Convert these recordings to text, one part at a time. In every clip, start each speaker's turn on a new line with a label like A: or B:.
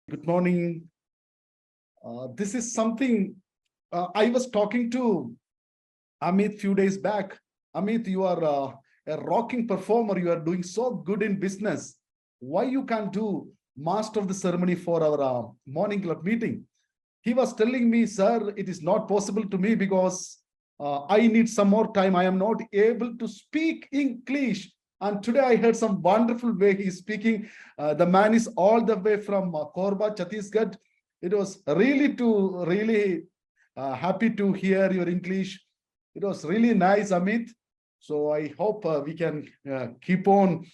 A: Good morning. This is something I was talking to Amit few days back. Amit, you are a rocking performer. You are doing so good in business. Why you can't do master of the ceremony for our morning club meeting? He was telling me, sir, it is not possible to me because I need some more time. I am not able to speak English. And today I heard some wonderful way he is speaking. The man is all the way from Korba, Chhattisgarh. It was really happy to hear your English. It was really nice, Amit. So I hope we can keep on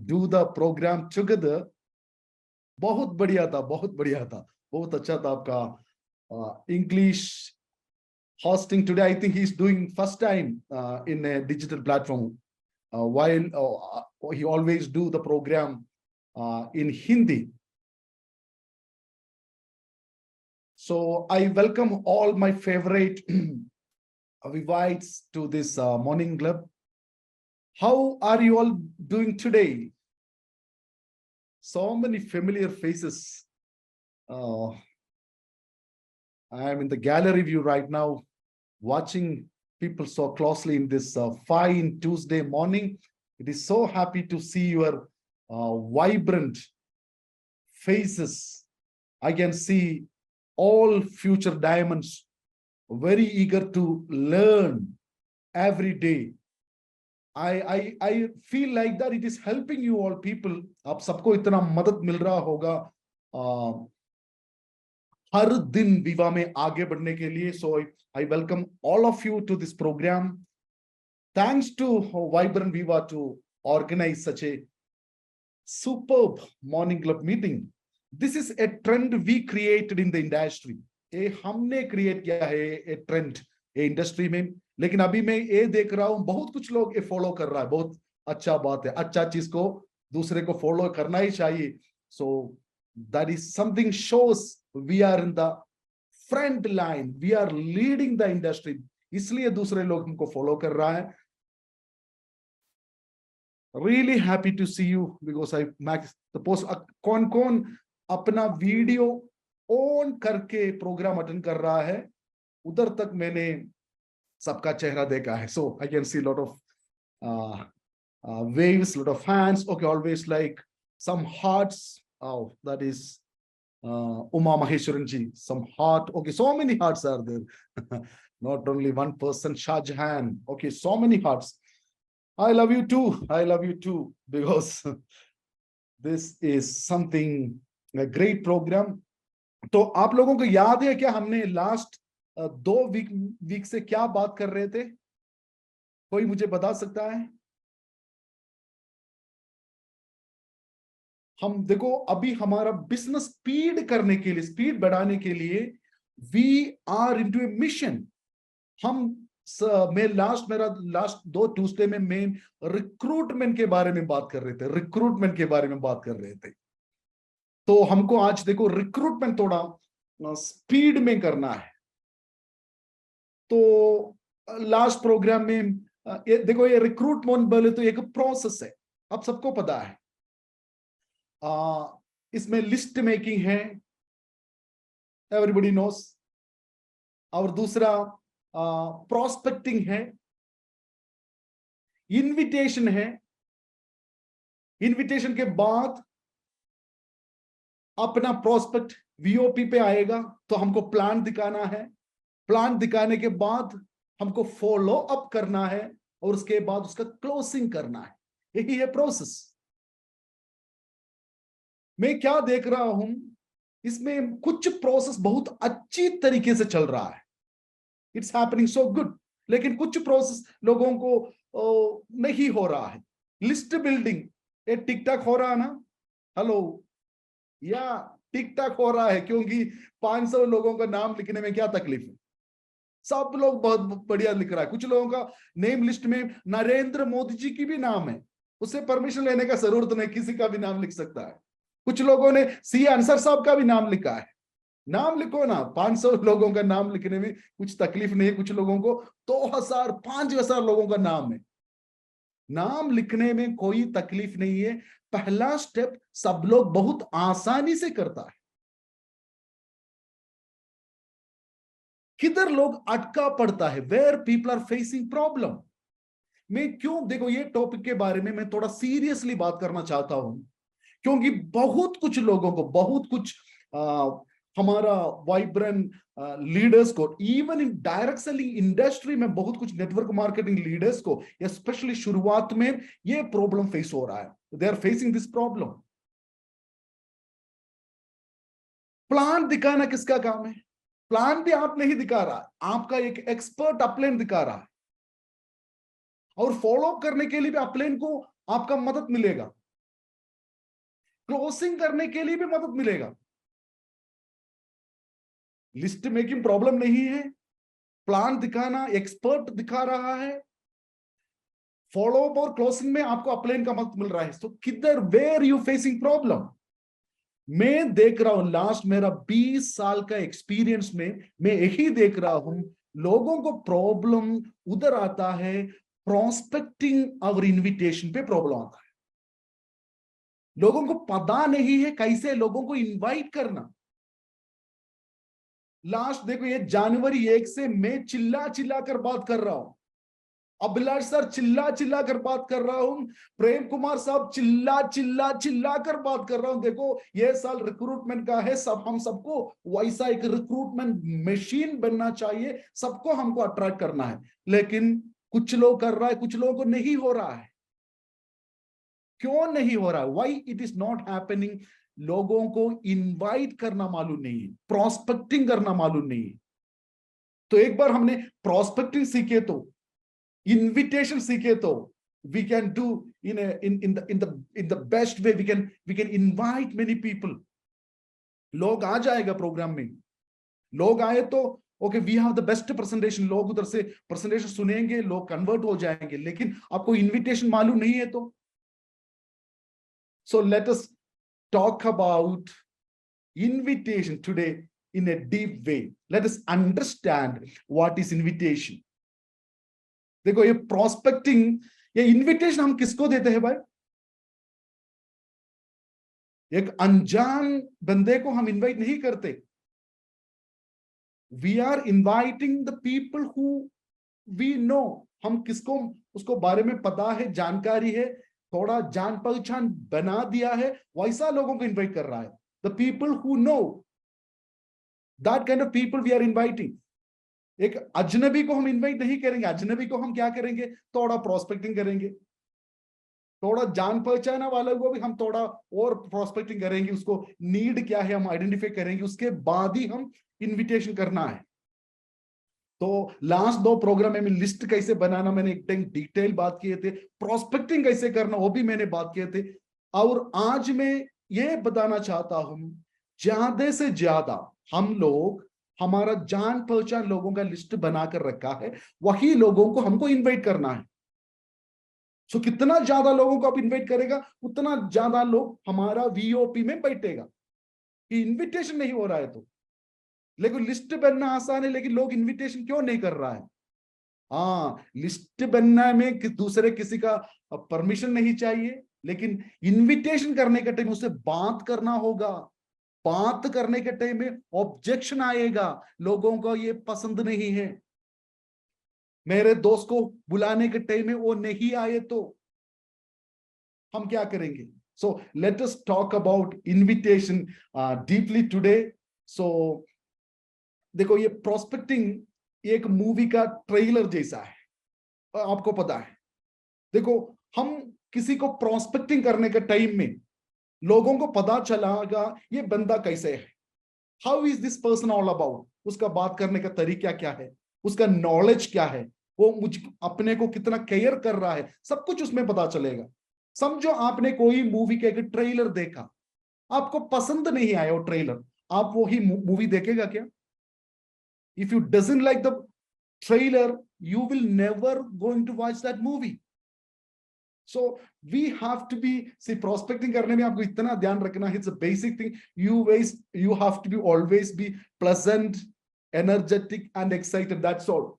A: do the program together. बहुत बढ़िया था, बहुत बढ़िया था, बहुत अच्छा था आपका English hosting today. I think he's doing first time in a digital platform. While he always do the program in Hindi. So I welcome all my favorite Avivites to this morning club. How are you all doing today? So many familiar faces. I am in the gallery view right now, watching people so closely in this fine Tuesday morning. It is so happy to see your vibrant faces. I can see all future diamonds very eager to learn every day. I feel like that it is helping you all people. आप सबको इतना मदद मिल रहा होगा हर दिन विवा में आगे बढ़ने के लिए. So I welcome all of you to this program. Thanks to Vibrant Viva to organize such a superb morning club meeting. This is a trend we created in the industry. ये हमने create किया है a trend ये industry में. लेकिन अभी मैं ये देख रहा हूँ बहुत कुछ लोग ये follow कर रहा है. बहुत अच्छा बात है. अच्छा चीज को दूसरे को follow करना ही चाहिए. So that is something shows we are in the front line. We are leading the industry. इसलिए दूसरे लोग हमको follow कर रहा है. Really happy to see you because I max the post. कौन अपना वीडियो ऑन करके प्रोग्राम अटेंड कर रहा है उधर तक मैंने सबका चेहरा देखा है. So I can see a lot of waves, lot of hands. Okay, always like some hearts. Oh, that is Uma Maheshwaran ji. Some heart. Okay, so many hearts are there. Not only one person. Shah Jahan. Okay, so many hearts. I love you too. I love you too because this is something a great program. तो आप लोगों को याद है क्या हमने last 2 week से क्या बात कर रहे थे? कोई मुझे बता सकता है? हम देखो अभी हमारा बिजनेस स्पीड करने के लिए, स्पीड बढ़ाने के लिए we are into a mission. मेरा लास्ट 2 ट्यूसडे में मैं रिक्रूटमेंट के बारे में बात कर रहे थे. तो हमको आज देखो रिक्रूटमेंट थोड़ा स्पीड में करना है. तो लास्ट प्रोग्राम में देखो ये रिक्रूटमेंट बोले तो एक प्रोसेस है, आप सबको पता है. इसमें लिस्ट मेकिंग है, एवरीबॉडी नोस. और दूसरा प्रोस्पेक्टिंग है, इनविटेशन है. इनविटेशन के बाद अपना प्रोस्पेक्ट वीओपी पे आएगा तो हमको प्लान दिखाना है. प्लान दिखाने के बाद हमको फॉलो अप करना है और उसके बाद उसका क्लोजिंग करना है. यही है प्रोसेस. मैं क्या देख रहा हूं इसमें कुछ प्रोसेस बहुत अच्छी तरीके से चल रहा है. It's happening so good. लेकिन कुछ प्रोसेस लोगों को नहीं हो रहा है. लिस्ट बिल्डिंग ये टिक टाक हो रहा है ना? हेलो, या टिक टाक हो रहा है क्योंकि 500 लोगों का नाम लिखने में क्या तकलीफ है? सब लोग बहुत बढ़िया लिख रहा है. कुछ लोगों का नेम लिस्ट में नरेंद्र मोदी जी की भी नाम है, उससे परमिशन लेने का जरूरत नहीं, किसी का भी नाम लिख सकता है. कुछ लोगों ने सी अंसर साहब का भी नाम लिखा है. नाम लिखो ना. 500 लोगों का नाम लिखने में कुछ तकलीफ नहीं है. कुछ लोगों को 2000 5000 लोगों का नाम है. नाम लिखने में कोई तकलीफ नहीं है. पहला स्टेप सब लोग बहुत आसानी से करता है. किधर लोग अटका पड़ता है, where people are facing problem. मैं क्यों, देखो ये टॉपिक के बारे में मैं थोड़ा सीरियसली बात करना चाहता हूं, क्योंकि बहुत कुछ लोगों को, बहुत कुछ हमारा वाइब्रेंट लीडर्स को, even in direct selling industry में बहुत कुछ नेटवर्क मार्केटिंग लीडर्स को, स्पेशली शुरुआत में ये प्रॉब्लम फेस हो रहा है। They are facing this problem. Plan दिखाना किसका काम है? प्लान भी आप नहीं दिखा रहा, आपका एक एक्सपर्ट अपलाइन दिखा रहा है, और फॉलो करने के लिए भी अपलाइन को आपका मदद मिलेगा, क्लोजिंग करने के लिए भी मदद मिलेगा। लिस्ट मेकिंग प्रॉब्लम नहीं है, प्लान दिखाना एक्सपर्ट दिखा रहा है, फॉलो अप और क्लोजिंग में आपको अपलाइन का मदद मिल रहा है। तो किधर, वेयर यू फेसिंग प्रॉब्लम? मैं देख रहा हूं, लास्ट मेरा 20 साल का एक्सपीरियंस में मैं यही देख रहा हूं, लोगों को प्रॉब्लम उधर आता है, प्रोस्पेक्टिंग और इनविटेशन पे प्रॉब्लम आता है। लोगों को पता नहीं है कैसे लोगों को इनवाइट करना। लास्ट देखो, ये जनवरी 1 से मैं चिल्ला चिल्ला कर बात कर रहा हूं, अभिलाष सर चिल्ला चिल्ला कर बात कर रहा हूं, प्रेम कुमार साहब चिल्ला चिल्ला चिल्ला कर बात कर रहा हूं। देखो ये साल रिक्रूटमेंट का है, सब हम सबको वैसा एक रिक्रूटमेंट मशीन बनना चाहिए, सबको हमको अट्रैक्ट करना है। लेकिन कुछ लोग कर रहा है, कुछ लोगों को नहीं हो रहा है। क्यों नहीं हो रहा है? Why it is not happening? लोगों को इनवाइट करना मालूम नहीं है, प्रोस्पेक्टिंग करना मालूम नहीं है। तो एक बार हमने प्रोस्पेक्टिंग सीखे तो, इनविटेशन सीखे तो, we can do in the best way, we can invite many people। लोग आ जाएगा प्रोग्राम में, लोग आए तो okay, we have the best presentation, लोग उधर से प्रेजेंटेशन सुनेंगे, लोग कन्वर्ट हो जाएंगे। लेकिन आपको इनविटेशन मालूम नहीं है तो, so let us talk about invitation today in a deep way। let us understand what is invitation। देखो ये प्रोस्पेक्टिंग, ये इनविटेशन हम किसको देते हैं भाई? एक अनजान बंदे को हम इनवाइट नहीं करते। We are inviting the people who we know. हम किसको, उसको बारे में पता है, जानकारी है, थोड़ा जान पहचान बना दिया है, वैसा लोगों को इनवाइट कर रहा है। The people who know, that kind of people we are inviting. एक अजनबी को हम इनवाइट नहीं करेंगे। अजनबी को हम क्या करेंगे? थोड़ा प्रोस्पेक्टिंग करेंगे, थोड़ा जान पहचाना वाले को भी हम थोड़ा और प्रोस्पेक्टिंग करेंगे, उसको नीड क्या है हम आइडेंटिफाई करेंगे, उसके बाद ही हम इनविटेशन करना है। तो लास्ट 2 प्रोग्राम में लिस्ट कैसे बनाना मैंने एक टाइम डिटेल बात किए थे, प्रोस्पेक्टिंग कैसे करना वो भी मैंने बात किए थे। और आज मैं ये बताना चाहता हूं, ज्यादा से ज्यादा हम लोग, हमारा जान पहचान लोगों का लिस्ट बनाकर रखा है, वही लोगों को हमको इनवाइट करना है। सो कितना ज्यादा लोगों को आप इनवाइट करेगा, उतना ज्यादा लोग हमारा वीओपी में बैठेगा। इनविटेशन नहीं हो रहा है तो, लेकिन लिस्ट बनना आसान है, लेकिन लोग इनविटेशन क्यों नहीं कर रहा है? हाँ, लिस्ट बनना में दूसरे किसी का परमिशन नहीं चाहिए, लेकिन इनविटेशन करने के टाइम उससे बात करना होगा। बात करने के टाइम में ऑब्जेक्शन आएगा, लोगों को ये पसंद नहीं है। मेरे दोस्त को बुलाने के टाइम में वो नहीं आए तो हम क्या करेंगे? So let us talk about invitation deeply today. So देखो ये प्रोस्पेक्टिंग एक मूवी का ट्रेलर जैसा है, आपको पता है। देखो हम किसी को प्रोस्पेक्टिंग करने के टाइम में लोगों को पता चलागा ये बंदा कैसे है, how is this person all about, उसका बात करने का तरीका क्या है, उसका नॉलेज क्या है, वो मुझ अपने को कितना केयर कर रहा है, सब कुछ उसमें पता चलेगा। समझो आपने कोई मूवी का एक ट्रेलर देखा, आपको पसंद नहीं आया वो ट्रेलर, आप वही मूवी देखेगा क्या? If you doesn't like the trailer, you will never going to watch that movie। So we have to be, see, prospecting करने में आपको इतना ध्यान रखना है, it's a basic thing। You have to be always be pleasant, energetic and excited, that's all।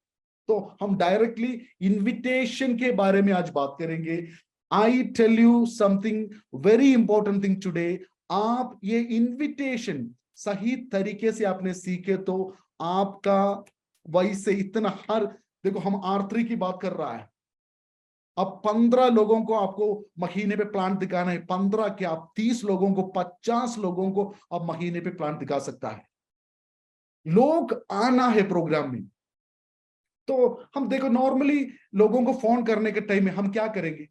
A: तो हम directly invitation के बारे में आज बात करेंगे। I tell you something very important thing today। आप ये इनविटेशन सही तरीके से आपने सीखे तो आपका वैसे इतना हर, देखो हम R3 की बात कर रहा है, अब 15 लोगों को आपको महीने पे प्लांट दिखाना है, 15 क्या, आप 30 लोगों को, 50 लोगों को आप महीने पे प्लांट दिखा सकता है। लोग आना है प्रोग्राम में। तो हम देखो नॉर्मली लोगों को फोन करने के टाइम में हम क्या करेंगे,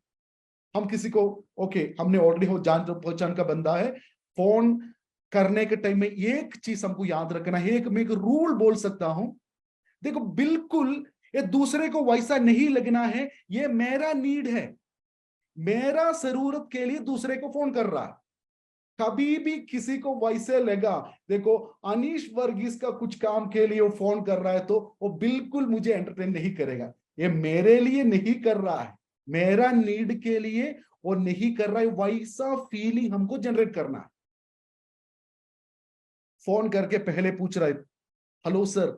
A: हम किसी को, ओके हमने ऑलरेडी हो जान पहचान का बंदा है, फोन करने के टाइम में एक चीज हमको याद रखना है, एक मैं एक रूल बोल सकता हूं, देखो बिल्कुल ये दूसरे को वैसा नहीं लगना है, ये मेरा नीड है, मेरा जरूरत के लिए दूसरे को फोन कर रहा है। कभी भी किसी को वैसे लगा, देखो अनीश वर्गीस का कुछ काम के लिए वो फोन कर रहा है तो वो बिल्कुल मुझे एंटरटेन नहीं करेगा, ये मेरे लिए नहीं कर रहा है, मेरा नीड के लिए वो नहीं कर रहा है, वैसा फीलिंग हमको जनरेट करना है। फोन करके पहले पूछ रहा है हेलो सर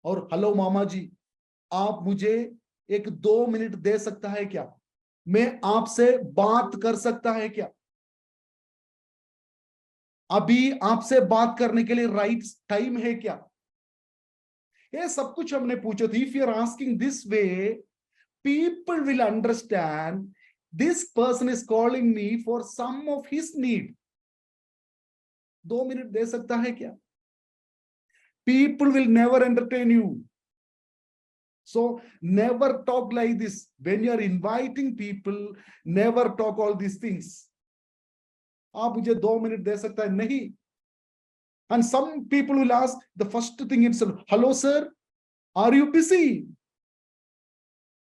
A: और हेलो मामा जी, आप मुझे एक 2 मिनट दे सकता है क्या, मैं आपसे बात कर सकता है क्या, अभी आपसे बात करने के लिए राइट टाइम है क्या, ये सब कुछ हमने पूछा था। If you are asking this way, people will understand this person is calling me for some of his need. 2 minute दे सकता है क्या, people will never entertain you. So never talk like this when you are inviting people, never talk all these things। आप मुझे 2 minute दे सकता है नहीं। And some people will ask the first thing itself, hello sir, are you busy?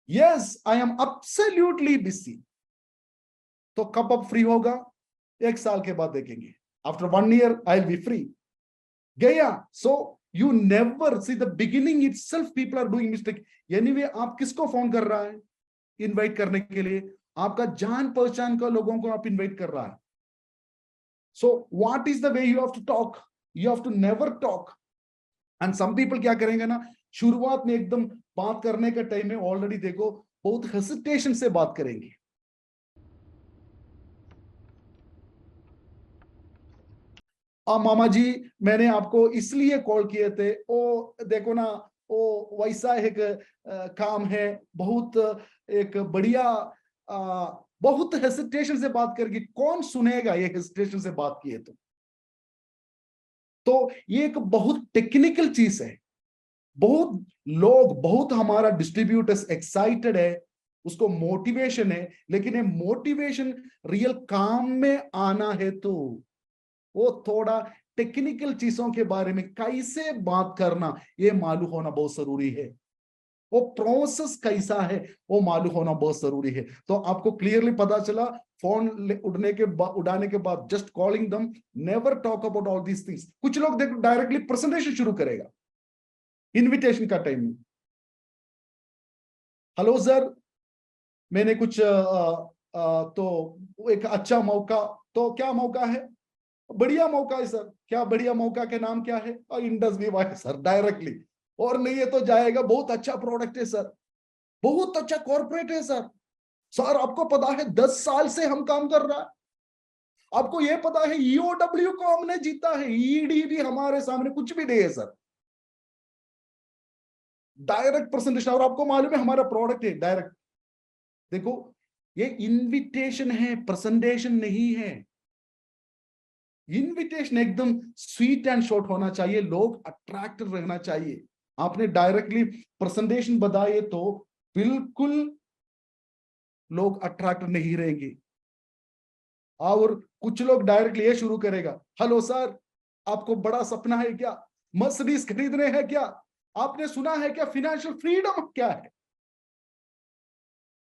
A: Yes, I am absolutely busy। तो कब अब free होगा, 1 साल के बाद देखेंगे, after 1 year I will be free. गया। So you never see the beginning itself people are doing mistake. Anyway आप किसको फोन कर रहा है इनवाइट करने के लिए, आपका जान पहचान का लोगों को आप इनवाइट कर रहा है। So what is the way you have to talk, you have to never talk. And some people क्या करेंगे ना, शुरुआत में एकदम बात करने के टाइम में ऑलरेडी देखो बहुत हेसिटेशन से बात करेंगे। मामा जी मैंने आपको इसलिए कॉल किए थे, ओ देखो ना ओ वैसा एक काम है, बहुत एक बढ़िया, बहुत हेसिटेशन से बात करके कौन सुनेगा ये हेसिटेशन से बात किए तो ये एक बहुत टेक्निकल चीज है। बहुत लोग, बहुत हमारा डिस्ट्रीब्यूटर्स एक्साइटेड है, उसको मोटिवेशन है, लेकिन ये मोटिवेशन रियल काम में आना है तो वो थोड़ा टेक्निकल चीजों के बारे में कैसे बात करना ये मालूम होना बहुत जरूरी है, वो प्रोसेस कैसा है वो मालूम होना बहुत जरूरी है। तो आपको क्लियरली पता चला, फोन उड़ाने के बाद जस्ट कॉलिंग दम, never talk about all these things. कुछ लोग देखो डायरेक्टली प्रेजेंटेशन शुरू करेगा इनविटेशन का टाइम में, हेलो सर मैंने कुछ तो एक अच्छा मौका, तो क्या मौका है, बढ़िया मौका है सर, क्या बढ़िया मौका के नाम क्या है, इंडस वी वाई सर डायरेक्टली, और नहीं है तो जाएगा, बहुत अच्छा प्रोडक्ट है सर, बहुत अच्छा कॉर्पोरेट है सर, सर आपको पता है 10 साल से हम काम कर रहा है, आपको यह पता है ईओडब्ल्यू को हमने जीता है, ईडी भी हमारे सामने कुछ भी नहीं है सर, डायरेक्ट प्रेजेंटेशन, और आपको मालूम है हमारा प्रोडक्ट है डायरेक्ट। देखो ये इनविटेशन है, प्रेजेंटेशन नहीं है। इनविटेशन एकदम स्वीट एंड शॉर्ट होना चाहिए, लोग अट्रैक्टिव रहना चाहिए। आपने डायरेक्टली प्रेजेंटेशन बताए तो बिल्कुल लोग अट्रैक्टिव नहीं रहेंगे। और कुछ लोग डायरेक्टली ये शुरू करेगा, हेलो सर आपको बड़ा सपना है क्या, मर्सिडीज खरीदने हैं क्या, आपने सुना है क्या फाइनेंशियल फ्रीडम क्या है,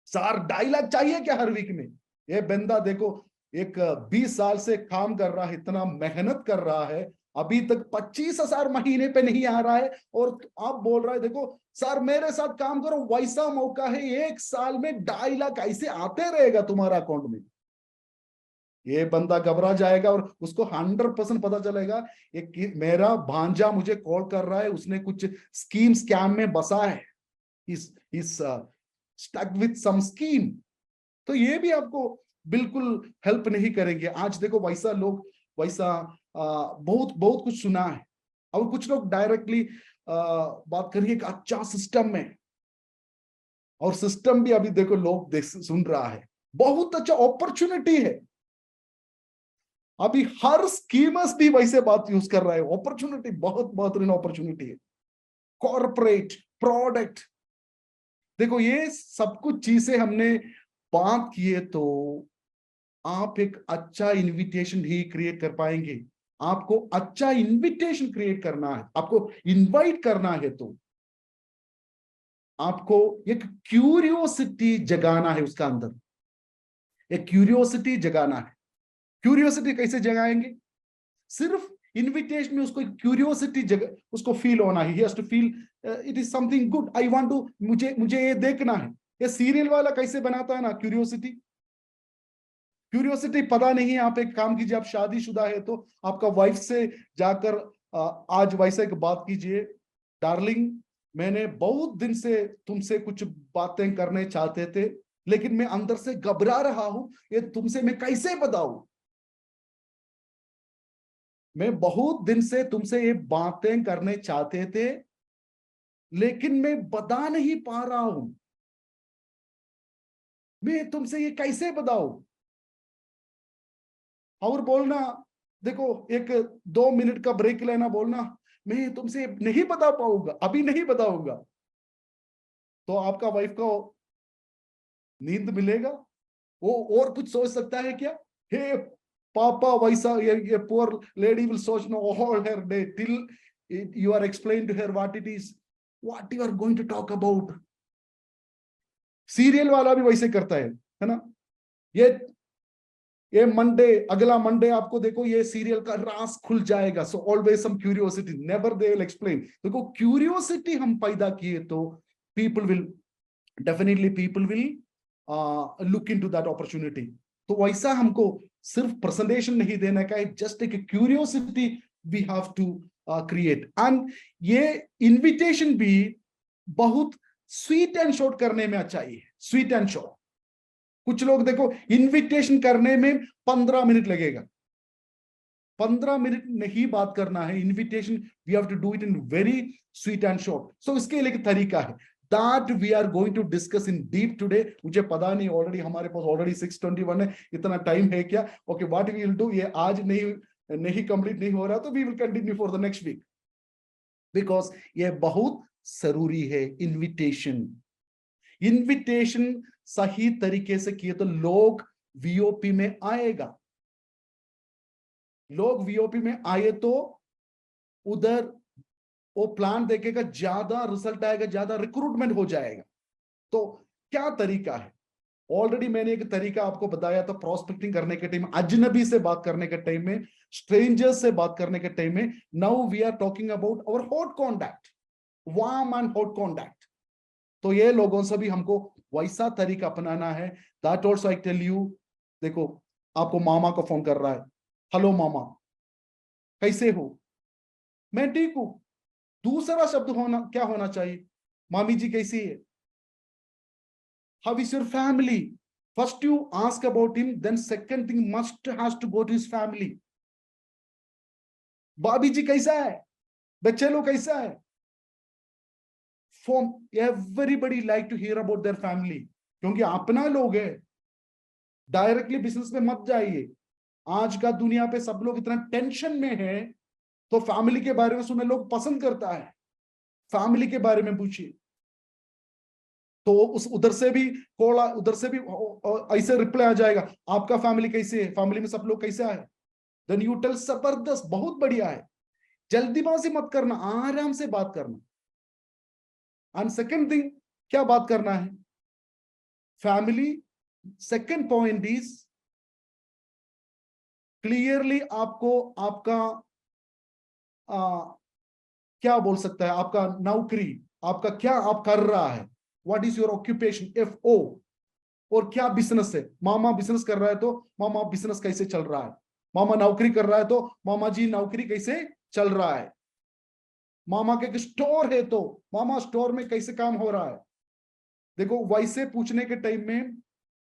A: सर डायलॉग चाहिए क्या हर वीक में। ये बंदा देखो एक 20 साल से काम कर रहा है, इतना मेहनत कर रहा है, अभी तक 25,000 महीने पे नहीं आ रहा है, और आप बोल रहा है देखो सर मेरे साथ काम करो, वैसा मौका है 1 साल में 2.5 लाख ऐसे आते रहेगा तुम्हारा अकाउंट में। ये बंदा घबरा जाएगा और उसको 100% पता चलेगा ये मेरा भांजा मुझे कॉल कर रहा है, उसने कुछ स्कीम स्कैम में बसा है, इस स्टक विथ सम स्कीम। तो ये भी आपको बिल्कुल हेल्प नहीं करेंगे। आज देखो वैसा लोग, वैसा बहुत बहुत कुछ सुना है, अब कुछ लोग डायरेक्टली बात करिए कि अच्छा सिस्टम में, और सिस्टम भी अभी देखो लोग सुन रहा है, बहुत अच्छा अपॉर्चुनिटी है। अभी हर स्कीमर्स भी वैसे बात यूज कर रहा है, अपॉर्चुनिटी बहुत बेहतरीन अपॉर्चुनिटी है। कॉर्पोरेट प्रोडक्ट, देखो ये सब कुछ चीजें हमने बात किए तो आप एक अच्छा इनविटेशन ही क्रिएट कर पाएंगे। आपको अच्छा इनविटेशन क्रिएट करना है, आपको इनवाइट करना है, तो आपको एक क्यूरियोसिटी जगाना है उसका अंदर, एक क्यूरियोसिटी जगाना है। क्यूरियोसिटी कैसे जगाएंगे? सिर्फ इनविटेशन में उसको क्यूरियोसिटी जगह उसको फील होना है, he has to feel it is something good, I want to, मुझे मुझे ये देखना है। ये सीरियल वाला कैसे बनाता है ना क्यूरियोसिटी, क्यूरियोसिटी पता नहीं है। आप एक काम कीजिए, आप शादीशुदा है तो आपका वाइफ से जाकर आज वैसे एक बात कीजिए, डार्लिंग मैंने बहुत दिन से तुमसे कुछ बातें करने चाहते थे, लेकिन मैं अंदर से घबरा रहा हूं, ये तुमसे मैं कैसे बताऊं। मैं बहुत दिन से तुमसे ये बातें करने चाहते थे, लेकिन मैं बता नहीं पा रहा हूं, मैं तुमसे ये कैसे बताऊं। और बोलना, देखो एक 2 मिनट का ब्रेक लेना, बोलना मैं तुमसे नहीं बता पाऊंगा, अभी नहीं बताऊंगा, तो आपका वाइफ को नींद मिलेगा। वो और कुछ सोच सकता है क्या? हे पापा, वैसा ये पोर लेडी विल सोच know all her day till you are explained to her what it is, what you are going to talk about। Serial वाला भी वैसे करता है ना। ये मंडे, अगला मंडे आपको देखो ये सीरियल का राज खुल जाएगा, so always some curiosity, never they will explain. देखो क्यूरियोसिटी हम पैदा किए तो people will, definitely people will look into that opportunity. तो वैसा हमको सिर्फ प्रेजेंटेशन नहीं देना का है, जस्ट एक curiosity we have to create. And ये इनविटेशन भी बहुत स्वीट एंड शॉर्ट करने में अच्छा ही है, स्वीट एंड शॉर्ट। कुछ लोग देखो इनविटेशन करने में 15 मिनट लगेगा, 15 मिनट नहीं बात करना है invitation, we have to do it in very sweet and short. So इसके लिए एक तरीका है that we are going to discuss in deep today. मुझे पता नहीं, ऑलरेडी हमारे पास ऑलरेडी 6:21 है, इतना टाइम है क्या? Okay, what we will do, ये आज नहीं कंप्लीट नहीं हो रहा तो we will continue for the next week, because ये बहुत जरूरी है। इनविटेशन, इनविटेशन सही तरीके से किए तो लोग वीओपी में आएगा, लोग वीओपी में आए तो उधर वो प्लान देखेगा, ज्यादा रिजल्ट आएगा, ज्यादा रिक्रूटमेंट हो जाएगा। तो क्या तरीका है? ऑलरेडी मैंने एक तरीका आपको बताया था, प्रोस्पेक्टिंग करने के टाइम, अजनबी से बात करने के टाइम में, स्ट्रेंजर्स से बात करने के टाइम में। Now we are talking about our hot contact, warm and hot contact. तो ये लोगों से भी हमको वैसा तरीका अपनाना है। That also I tell you. देखो आपको मामा को फोन कर रहा है, हेलो मामा कैसे हो? मैं ठीक हूं। दूसरा शब्द होना क्या होना चाहिए? मामी जी कैसी है? How is your family? First you ask about him, then second thing must has to go to his family. भाभी जी कैसा है? बच्चे लोग कैसा है? For everybody like to hear about their family, क्योंकि अपना लोग है। डायरेक्टली बिजनेस में मत जाइए। आज का दुनिया पे सब लोग इतना टेंशन में है, तो फैमिली के बारे में सुनने लोग पसंद करता है। फैमिली के बारे में पूछिए, तो उस उधर से भी कॉल, उधर से भी ऐसे रिप्लाई आ जाएगा, आपका फैमिली कैसे है, फैमिली में सब लोग कैसा है? देन यू टेल जबरदस्त, बहुत बढ़िया है। जल्दीबाजी मत करना, आराम से बात करना। एंड सेकंड थिंग, क्या बात करना है? Family. Second point is clearly आपको आपका क्या बोल सकता है, आपका नौकरी, आपका क्या आप कर रहा है, what is your occupation, FO। और क्या बिजनेस है? मामा बिजनेस कर रहा है तो मामा बिजनेस कैसे चल रहा है? मामा नौकरी कर रहा है तो मामा जी नौकरी कैसे चल रहा है? मामा के स्टोर है तो मामा स्टोर में कैसे काम हो रहा है? देखो वैसे पूछने के टाइम में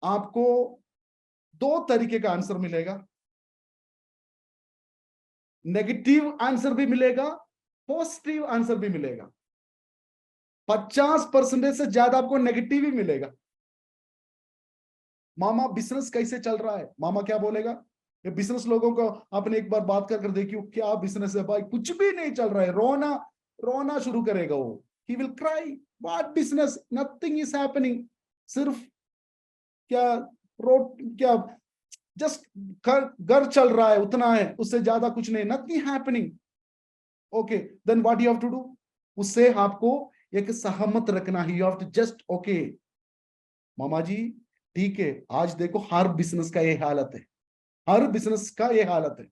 A: आपको 2 तरीके का आंसर मिलेगा। नेगेटिव आंसर भी मिलेगा पॉजिटिव आंसर भी मिलेगा, 50% से ज्यादा आपको नेगेटिव ही मिलेगा। मामा बिजनेस कैसे चल रहा है, मामा क्या बोलेगा? ये बिजनेस लोगों को आपने एक बार बात कर देखियो, क्या बिजनेस है भाई, कुछ भी नहीं चल रहा है, रोना रोना शुरू करेगा वो। He will cry, what business, nothing is happening. सिर्फ क्या रोड क्या जस्ट घर चल रहा है, उतना है, उससे ज्यादा कुछ नहीं, nothing happening. Okay, then what you have to do? उससे आपको एक सहमत रखना है। You have to just okay मामा जी, ठीक है, आज देखो हर बिजनेस का ये हालत है, हर बिजनेस का ये हालत है।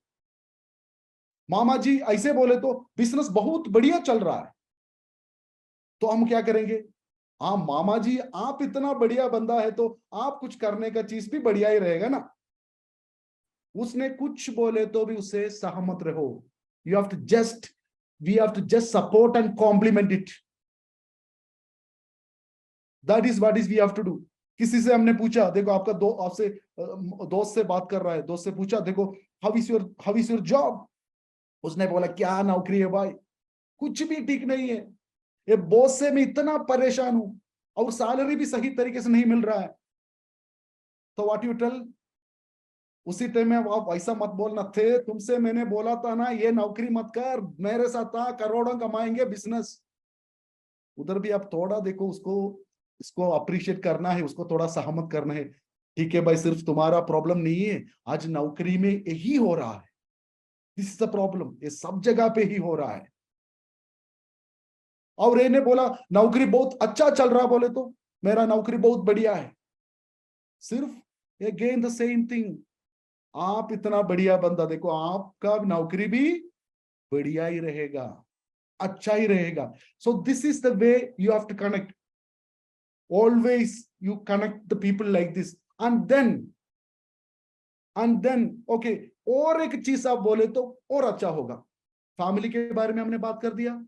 A: मामा जी ऐसे बोले तो बिजनेस बहुत बढ़िया चल रहा है, तो हम क्या करेंगे? हाँ मामा जी, आप इतना बढ़िया बंदा है तो आप कुछ करने का चीज भी बढ़िया ही रहेगा ना। उसने कुछ बोले तो भी उससे सहमत रहो। You have to just we have to just support and compliment it. That is what is we have to do. किसी से हमने पूछा, देखो आपका आपसे दोस्त से बात कर रहा है, दोस्त से पूछा देखो हाउ इज योर जॉब। उसने बोला क्या नौकरी है भाई, कुछ भी ठीक नहीं है, ये बॉस से मैं इतना परेशान हूं और सैलरी भी सही तरीके से नहीं मिल रहा है। तो व्हाट यू टेल? उसी टाइम में आप ऐसा मत बोलना, थे तुमसे मैंने बोला था ना ये नौकरी मत कर, मेरे साथ था, करोड़ों कमाएंगे बिजनेस। उधर भी आप थोड़ा देखो, उसको इसको अप्रिशिएट करना है, उसको थोड़ा सहमत करना है। ठीक है भाई, सिर्फ तुम्हारा प्रॉब्लम नहीं है, आज नौकरी में यही हो रहा है, दिस इज द प्रॉब्लम, ये सब जगह पे ही हो रहा है। और ने बोला नौकरी बहुत अच्छा चल रहा, बोले तो मेरा नौकरी बहुत बढ़िया है। सिर्फ अगेन द सेम थिंग, आप इतना बढ़िया बंदा, देखो आपका नौकरी भी बढ़िया ही रहेगा, अच्छा ही रहेगा। So this is the way you have to connect, always you connect the people like this. And then okay, और एक चीज आप बोले तो और अच्छा होगा। फैमिली के बारे में हमने बात कर दिया,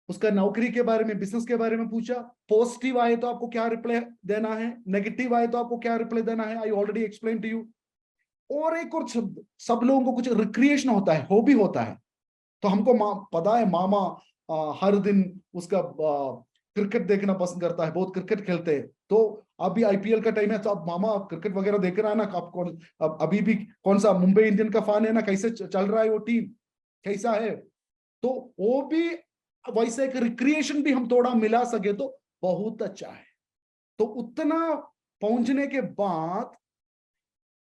A: उसका नौकरी के बारे में, बिजनेस के बारे में पूछा। पॉजिटिव आए तो आपको क्या रिप्लाई देना है, नेगेटिव आए तो आपको क्या रिप्लाई देना है, I already explain to you. और एक और शब्द, सब लोगों को कुछ रिक्रिएशन होता है, हॉबी होता है। तो हमको पता है मामा हर दिन उसका क्रिकेट देखना पसंद करता है, बहुत क्रिकेट खेलते हैं। तो अभी आईपीएल का टाइम है, तो आप मामा क्रिकेट वगैरह देख रहा है ना, आप कौन अभी भी कौन सा मुंबई इंडियन का फैन है ना, कैसे चल रहा है वो टीम, कैसा है? तो वो भी वैसे एक रिक्रिएशन भी हम थोड़ा मिला सके तो बहुत अच्छा है। तो उतना पहुंचने के बाद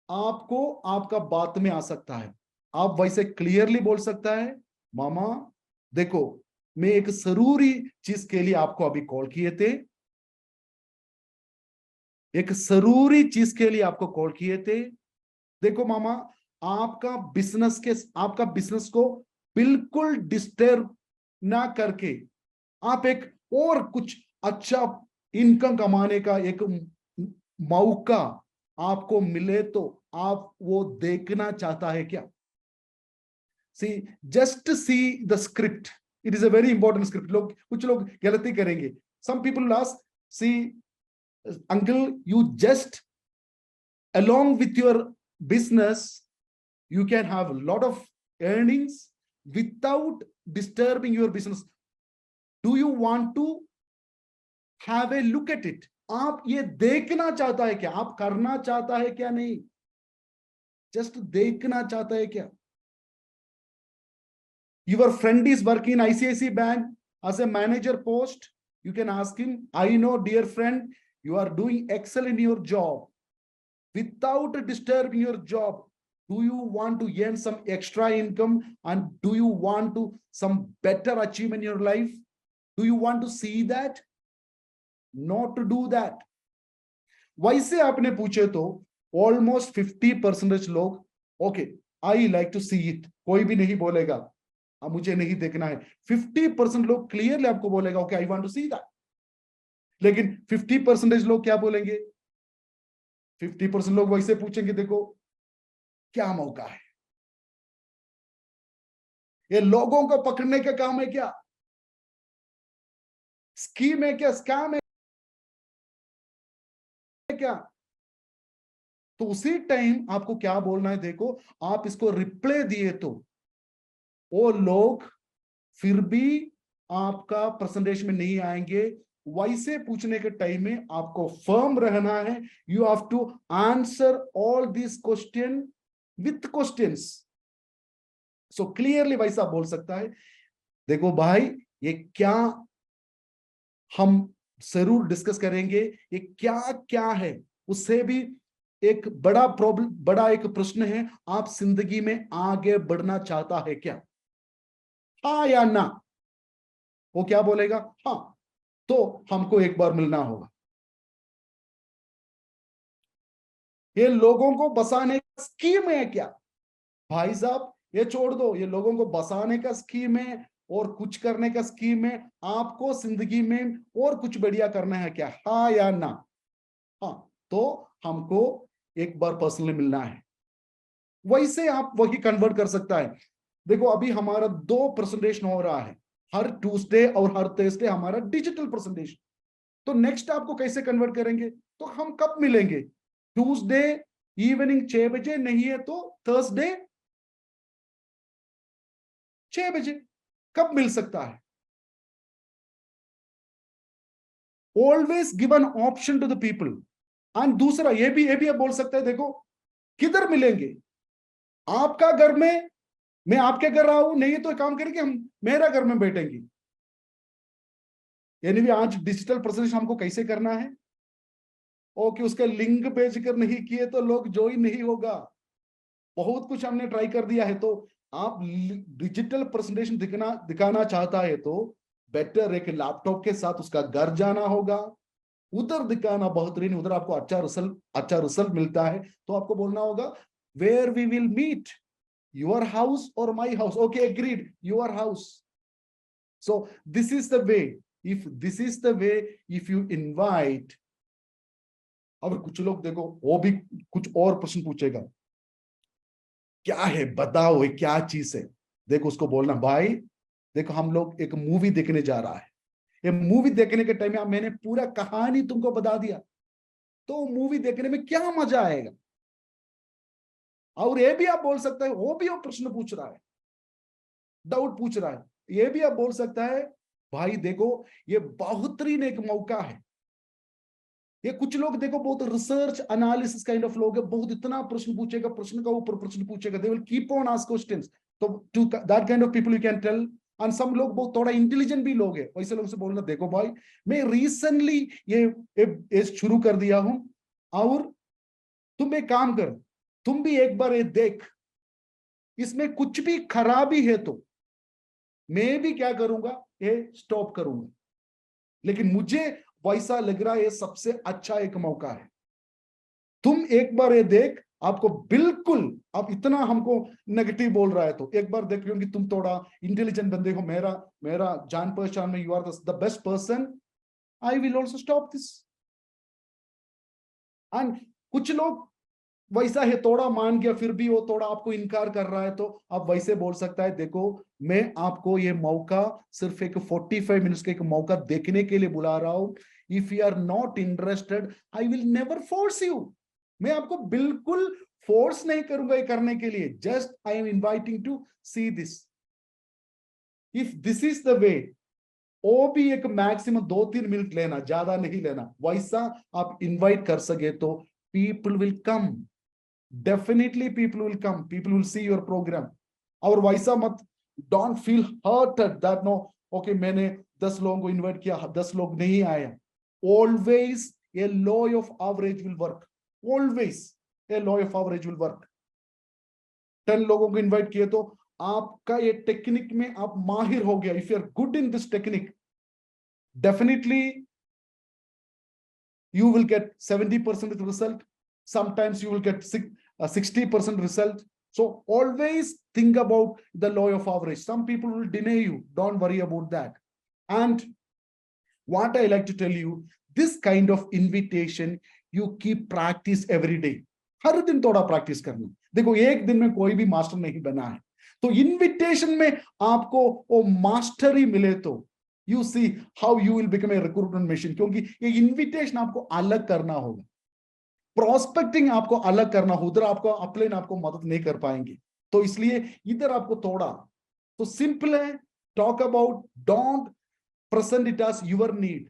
A: आपको आपका बात में आ सकता है, आप वैसे क्लियरली बोल सकता है मामा देखो, मैं एक जरूरी चीज के लिए आपको अभी कॉल किए थे, एक जरूरी चीज के लिए आपको कॉल किए थे। देखो मामा, आपका बिजनेस को बिल्कुल डिस्टर्ब ना करके, आप एक और कुछ अच्छा इनकम कमाने का एक मौका आपको मिले तो आप वो देखना चाहता है क्या? See, just see the script, it is a very important script. कुछ लोग गलती करेंगे, some people last, see uncle, you just along with your business you can have a lot of earnings without disturbing your business. Do you want to have a look at it? आप ये देखना चाहता है क्या, आप करना चाहता है क्या? नहीं, जस्ट देखना चाहता है क्या? your friend is working in ICICI bank as a manager post, you can ask him, I know dear friend, you are doing excel in your job, without disturbing your job, do you want to earn some extra income, and do you want to some better achievement in your life? Do you want to see that? Not to do that. वैसे आपने पूछे तो almost 50% लोग okay, I like to see it, कोई भी नहीं बोलेगा अब मुझे नहीं देखना है। 50% लोग क्लियरली आपको बोलेगा okay I want to see that. लेकिन 50% लोग क्या बोलेंगे? 50% लोग वैसे पूछेंगे देखो क्या मौका है, ये लोगों को पकड़ने का काम है क्या, स्कीम है क्या, स्कैम है क्या? तो उसी टाइम आपको क्या बोलना है, देखो आप इसको रिप्लाई दिए तो वो लोग फिर भी आपका प्रेजेंटेशन में नहीं आएंगे, वैसे पूछने के टाइम में आपको फर्म रहना है। You have to answer all this question with questions. So clearly वैसा बोल सकता है, देखो भाई ये क्या हम जरूर डिस्कस करेंगे, ये क्या क्या है। उससे भी एक बड़ा प्रॉब्लम, बड़ा एक प्रश्न है, आप जिंदगी में आगे बढ़ना चाहता है क्या, हाँ या ना। वो क्या बोलेगा, हाँ, तो हमको एक बार मिलना होगा। ये लोगों को बसाने का स्कीम है क्या, भाई साहब ये छोड़ दो, ये लोगों को बसाने का स्कीम है और कुछ करने का स्कीम है। आपको जिंदगी में और कुछ बढ़िया करना है क्या, हाँ या ना। हाँ, तो हमको एक बार पर्सनली मिलना है। वैसे आप वही कन्वर्ट कर सकता है। देखो अभी हमारा 2 प्रेजेंटेशन हो रहा है, हर ट्यूसडे और हर थर्सडे हमारा डिजिटल प्रेजेंटेशन। तो नेक्स्ट आपको कैसे कन्वर्ट करेंगे, तो हम कब मिलेंगे, ट्यूसडे इवनिंग 6 बजे, नहीं है तो थर्सडे 6 बजे, कब मिल सकता है। Always give an option to the people. And दूसरा ये भी आप बोल सकते हैं, देखो किधर मिलेंगे, आपका घर में, मैं आपके घर रहा हूं, नहीं तो एक काम करेंगे हम मेरा घर में बैठेंगे। यानी भी आज डिजिटल प्रेजेंटेशन हमको कैसे करना है, ओके उसका लिंक भेज कर नहीं किए तो लोग ज्वाइन नहीं होगा। बहुत कुछ हमने ट्राई कर दिया है। तो आप डिजिटल प्रेजेंटेशन दिखाना चाहता है तो बेटर एक लैपटॉप के साथ उसका घर जाना होगा, उधर दिखाना बेहतरीन, उधर आपको अच्छा रिजल्ट मिलता है। तो आपको बोलना होगा where we will meet, your house और my house, okay agreed, your house. So this is the way, if this is the way, if you invite. अब कुछ लोग देखो वो भी कुछ और प्रश्न पूछेगा, क्या है बताओ ये क्या चीज है। देखो उसको बोलना भाई देखो हम लोग एक मूवी देखने जा रहा है, ये मूवी देखने के टाइम में मैंने पूरा कहानी तुमको बता दिया, तो मूवी देखने में क्या मजा आएगा। और ये भी आप बोल सकते हैं, वो प्रश्न पूछ रहा है, डाउट पूछ रहा है, ये भी आप बोल सकता है भाई देखो ये बेहतरीन एक मौका है। ये कुछ लोग देखो बहुत रिसर्च एनालिसिस काइंड ऑफ लोग है, बहुत इतना प्रश्न पूछेगा, प्रश्न का ऊपर प्रश्न पूछेगा, they will keep on ask questions. तो to that kind of people you can tell. And some लोग बहुत थोड़ा इंटेलिजेंट भी लोग है, वैसे लोग से बोलना देखो भाई मैं रिसेंटली ये शुरू कर दिया हूं, और तुम एक काम कर, तुम भी एक बार ये देख, इसमें कुछ भी खराबी है तो मैं भी क्या करूंगा, ये स्टॉप करूंगा। लेकिन मुझे वैसा लग रहा है ये सबसे अच्छा एक मौका है, तुम एक बार ये देख, आपको बिल्कुल, आप इतना हमको नेगेटिव बोल रहा है तो एक बार देख, क्योंकि तुम थोड़ा इंटेलिजेंट बंदे हो, मेरा मेरा जान पहचान में you are the best person, I will also stop this. And कुछ लोग वैसा है, थोड़ा मान गया फिर भी वो थोड़ा आपको इनकार कर रहा है, तो आप वैसे बोल सकता है देखो मैं आपको ये मौका सिर्फ एक 45 मिनट्स का एक मौका देखने के लिए बुला रहा हूं। If you are not interested I will never force you, मैं आपको बिल्कुल फोर्स नहीं करूंगा ये करने के लिए, just I am inviting to see this. If this is the way, वो भी एक मैक्सिमम 2-3 मिनट लेना, ज्यादा नहीं लेना, वैसा आप इनवाइट कर सके तो people will come, definitely people will come, people will see your programme. और वैसा मत, don't feel hurted that no okay मैंने 10 लोगों को इनवाइट किया, 10 लोग नहीं आया। Always a law of average will work, always a law of average will work. 10 लोगों को इनवाइट किए तो आपका ये टेक्निक में आप माहिर हो गया, if you are good in this technique definitely you will get 70% result, sometimes you will get 60% result. So always think about the law of average. Some people will deny you, don't worry about that. And what I like to tell you, this kind of invitation you keep practice every day, हर दिन थोड़ा practice करना। देखो एक दिन में कोई भी master नहीं बना है, तो इनविटेशन में आपको वो मास्टर ही मिले तो you see how you will become a recruitment machine, क्योंकि ये इनविटेशन आपको अलग करना होगा, प्रोस्पेक्टिंग आपको अलग करना, उधर आपको अपलाइन आपको मदद नहीं कर पाएंगे। तो इसलिए इधर आपको थोड़ा तो सिंपल है, talk about, don't present it as your need.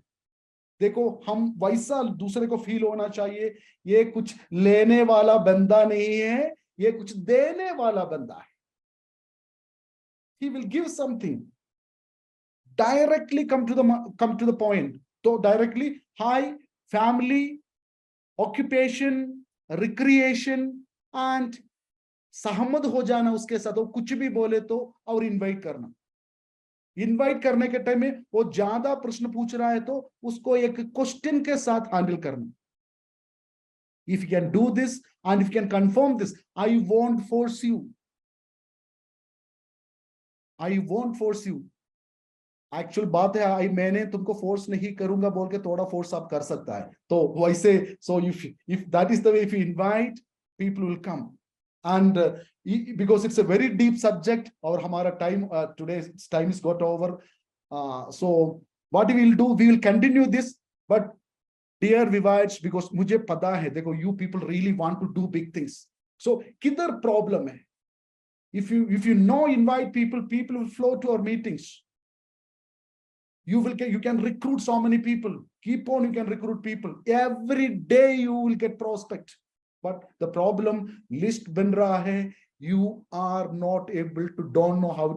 A: देखो, हम वैसा दूसरे को फील होना चाहिए, ये कुछ लेने वाला बंदा नहीं है, ये कुछ देने वाला बंदा है. He will give something. Directly come to the point. So directly, hi, family, occupation, recreation, and सहमत हो जाना उसके साथ, वो कुछ भी बोले तो, और इनवाइट करना. इनवाइट करने के टाइम में वो ज्यादा प्रश्न पूछ रहा है तो उसको एक क्वेश्चन के साथ हैंडल करना. If you can do this and if you can confirm this, I won't force you. I won't force you. Actual बात है, मैंने तुमको फोर्स नहीं करूंगा बोल के थोड़ा फोर्स आप कर सकता है. तो वैसे, so if that is the way, if you invite, people will come. And because it's a very deep subject, और हमारा time today time is got over. So what we will do, we will continue this, but dear विवाइट्स, because मुझे पता है, देखो, you people really want to do big things. So किधर problem है? if you know, invite people will flow to our meetings. You can recruit so many people. Keep on, you can recruit people. Every day you will get prospect. But the problem, list ban raha hai, you are not able to, don't know how